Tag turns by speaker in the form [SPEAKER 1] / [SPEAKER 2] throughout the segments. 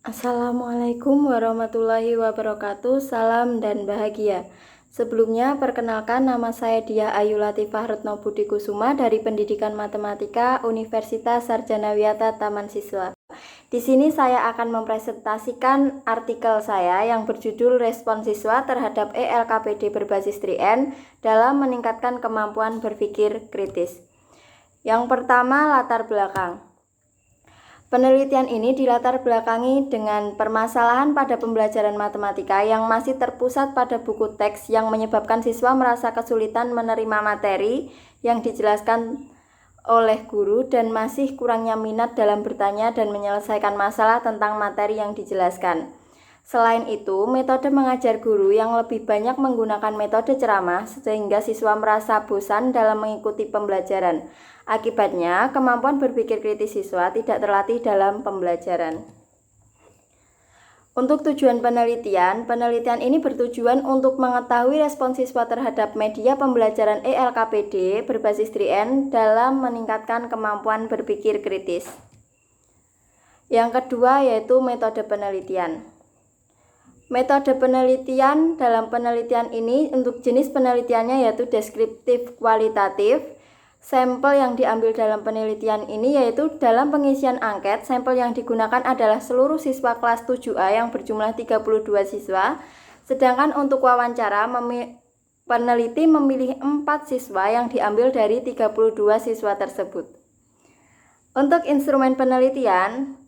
[SPEAKER 1] Assalamualaikum warahmatullahi wabarakatuh. Salam dan bahagia. Sebelumnya, perkenalkan nama saya Diah Ayu Latifah Retno Budi Kusuma dari Pendidikan Matematika Universitas Sarjana Wiyata Taman Siswa. Di sini saya akan mempresentasikan artikel saya yang berjudul Respon Siswa terhadap ELKPD berbasis 3N dalam meningkatkan kemampuan berpikir kritis. Yang pertama, latar belakang. Penelitian ini dilatar belakangi dengan permasalahan pada pembelajaran matematika yang masih terpusat pada buku teks yang menyebabkan siswa merasa kesulitan menerima materi yang dijelaskan oleh guru dan masih kurangnya minat dalam bertanya dan menyelesaikan masalah tentang materi yang dijelaskan. Selain itu, metode mengajar guru yang lebih banyak menggunakan metode ceramah sehingga siswa merasa bosan dalam mengikuti pembelajaran. Akibatnya, kemampuan berpikir kritis siswa tidak terlatih dalam pembelajaran. Untuk tujuan penelitian ini bertujuan untuk mengetahui respon siswa terhadap media pembelajaran ELKPD berbasis 3N dalam meningkatkan kemampuan berpikir kritis. Yang kedua yaitu metode penelitian. Metode penelitian dalam penelitian ini untuk jenis penelitiannya yaitu deskriptif kualitatif. Sampel yang diambil dalam penelitian ini yaitu dalam pengisian angket, sampel yang digunakan adalah seluruh siswa kelas 7A yang berjumlah 32 siswa. Sedangkan untuk wawancara, peneliti memilih 4 siswa yang diambil dari 32 siswa tersebut. Untuk instrumen penelitian,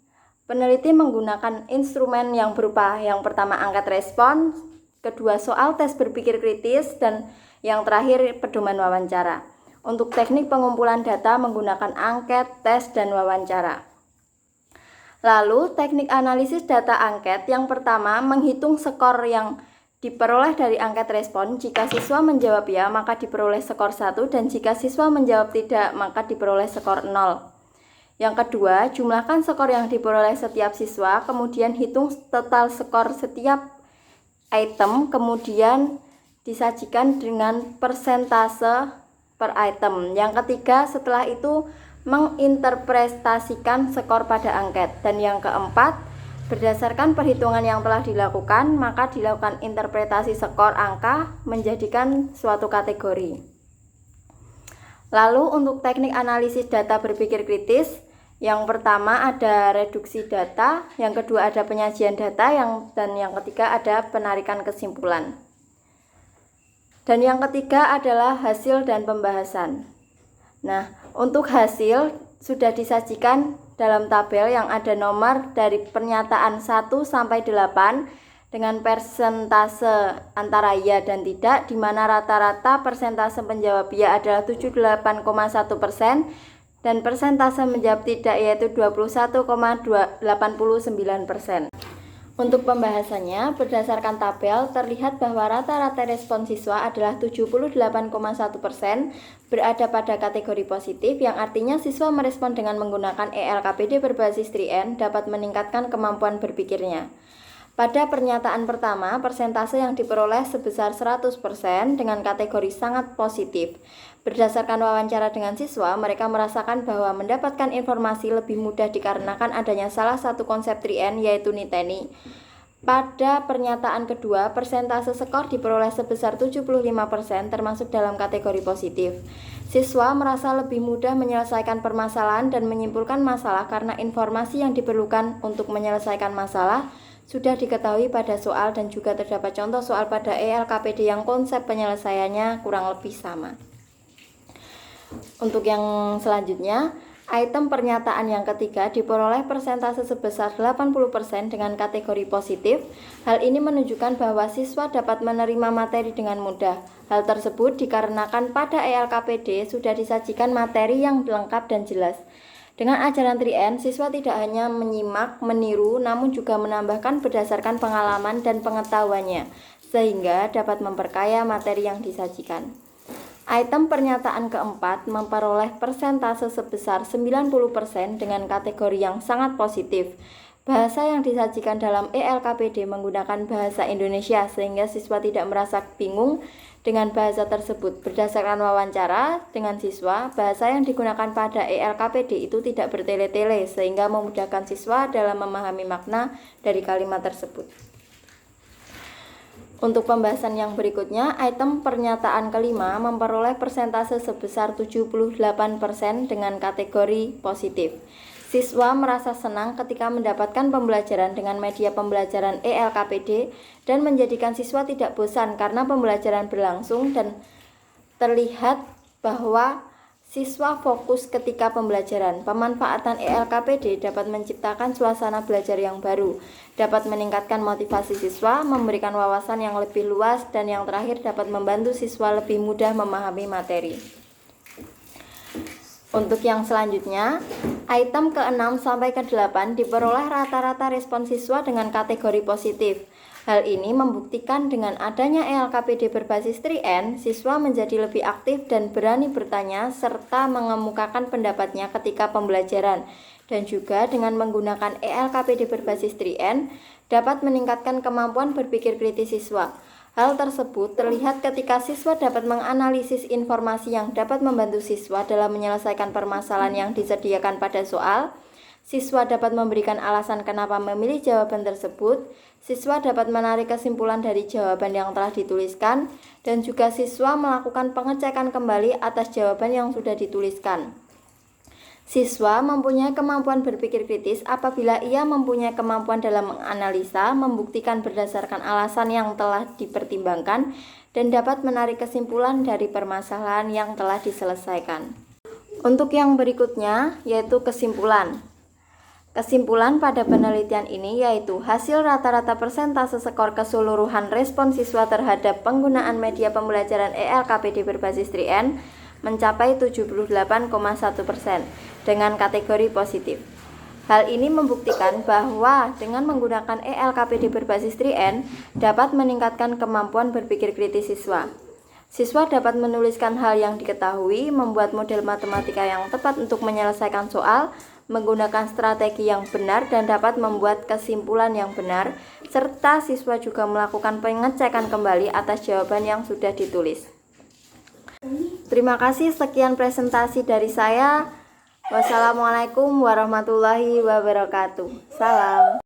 [SPEAKER 1] peneliti menggunakan instrumen yang berupa yang pertama angket respon, kedua soal tes berpikir kritis, dan yang terakhir pedoman wawancara. Untuk teknik pengumpulan data menggunakan angket, tes, dan wawancara. Lalu teknik analisis data angket yang pertama menghitung skor yang diperoleh dari angket respon. Jika siswa menjawab ya maka diperoleh skor 1 dan jika siswa menjawab tidak maka diperoleh skor 0. Yang kedua, jumlahkan skor yang diperoleh setiap siswa, kemudian hitung total skor setiap item, kemudian disajikan dengan persentase per item. Yang ketiga, setelah itu menginterpretasikan skor pada angket. Dan yang keempat, berdasarkan perhitungan yang telah dilakukan, maka dilakukan interpretasi skor angka menjadikan suatu kategori. Lalu untuk teknik analisis data berpikir kritis, yang pertama ada reduksi data, yang kedua ada penyajian data, dan yang ketiga ada penarikan kesimpulan. Dan yang ketiga adalah hasil dan pembahasan. Nah, untuk hasil sudah disajikan dalam tabel yang ada nomor dari pernyataan 1 sampai 8 dengan persentase antara ya dan tidak, di mana rata-rata persentase menjawab ya adalah 78,1% dan persentase menjawab tidak yaitu 21,89%. Untuk pembahasannya, berdasarkan tabel terlihat bahwa rata-rata respon siswa adalah 78,1% berada pada kategori positif, yang artinya siswa merespon dengan menggunakan ELKPD berbasis 3N dapat meningkatkan kemampuan berpikirnya. Pada pernyataan pertama, persentase yang diperoleh sebesar 100% dengan kategori sangat positif. Berdasarkan wawancara dengan siswa, mereka merasakan bahwa mendapatkan informasi lebih mudah dikarenakan adanya salah satu konsep 3N yaitu niteni. Pada pernyataan kedua, persentase skor diperoleh sebesar 75% termasuk dalam kategori positif. Siswa merasa lebih mudah menyelesaikan permasalahan dan menyimpulkan masalah karena informasi yang diperlukan untuk menyelesaikan masalah sudah diketahui pada soal dan juga terdapat contoh soal pada ELKPD yang konsep penyelesaiannya kurang lebih sama. Untuk yang selanjutnya, item pernyataan yang ketiga diperoleh persentase sebesar 80% dengan kategori positif. Hal ini menunjukkan bahwa siswa dapat menerima materi dengan mudah. Hal tersebut dikarenakan pada ELKPD sudah disajikan materi yang lengkap dan jelas. Dengan ajaran 3N, siswa tidak hanya menyimak, meniru, namun juga menambahkan berdasarkan pengalaman dan pengetahuannya, sehingga dapat memperkaya materi yang disajikan. Item pernyataan keempat memperoleh persentase sebesar 90% dengan kategori yang sangat positif. Bahasa yang disajikan dalam ELKPD menggunakan bahasa Indonesia, sehingga siswa tidak merasa bingung dengan bahasa tersebut. Berdasarkan wawancara dengan siswa, bahasa yang digunakan pada ELKPD itu tidak bertele-tele sehingga memudahkan siswa dalam memahami makna dari kalimat tersebut. Untuk pembahasan yang berikutnya, item pernyataan kelima memperoleh persentase sebesar 78% dengan kategori positif. Siswa merasa senang ketika mendapatkan pembelajaran dengan media pembelajaran ELKPD dan menjadikan siswa tidak bosan karena pembelajaran berlangsung dan terlihat bahwa siswa fokus ketika pembelajaran. Pemanfaatan ELKPD dapat menciptakan suasana belajar yang baru, dapat meningkatkan motivasi siswa, memberikan wawasan yang lebih luas, dan yang terakhir dapat membantu siswa lebih mudah memahami materi. Untuk yang selanjutnya, item ke-6 sampai ke-8 diperoleh rata-rata respon siswa dengan kategori positif. Hal ini membuktikan dengan adanya ELKPD berbasis 3N, siswa menjadi lebih aktif dan berani bertanya serta mengemukakan pendapatnya ketika pembelajaran. Dan juga dengan menggunakan ELKPD berbasis 3N dapat meningkatkan kemampuan berpikir kritis siswa. Hal tersebut terlihat ketika siswa dapat menganalisis informasi yang dapat membantu siswa dalam menyelesaikan permasalahan yang disediakan pada soal. Siswa dapat memberikan alasan kenapa memilih jawaban tersebut. Siswa dapat menarik kesimpulan dari jawaban yang telah dituliskan, dan juga siswa melakukan pengecekan kembali atas jawaban yang sudah dituliskan. Siswa mempunyai kemampuan berpikir kritis apabila ia mempunyai kemampuan dalam menganalisa, membuktikan berdasarkan alasan yang telah dipertimbangkan, dan dapat menarik kesimpulan dari permasalahan yang telah diselesaikan. Untuk yang berikutnya, yaitu kesimpulan. Kesimpulan pada penelitian ini yaitu hasil rata-rata persentase skor keseluruhan respon siswa terhadap penggunaan media pembelajaran ELKPD berbasis 3N mencapai 78,1% dengan kategori positif. Hal ini membuktikan bahwa dengan menggunakan ELKPD berbasis 3N dapat meningkatkan kemampuan berpikir kritis siswa. Siswa dapat menuliskan hal yang diketahui, membuat model matematika yang tepat untuk menyelesaikan soal, menggunakan strategi yang benar dan dapat membuat kesimpulan yang benar, serta siswa juga melakukan pengecekan kembali atas jawaban yang sudah ditulis. Terima kasih, sekian presentasi dari saya. Wassalamualaikum warahmatullahi wabarakatuh. Salam.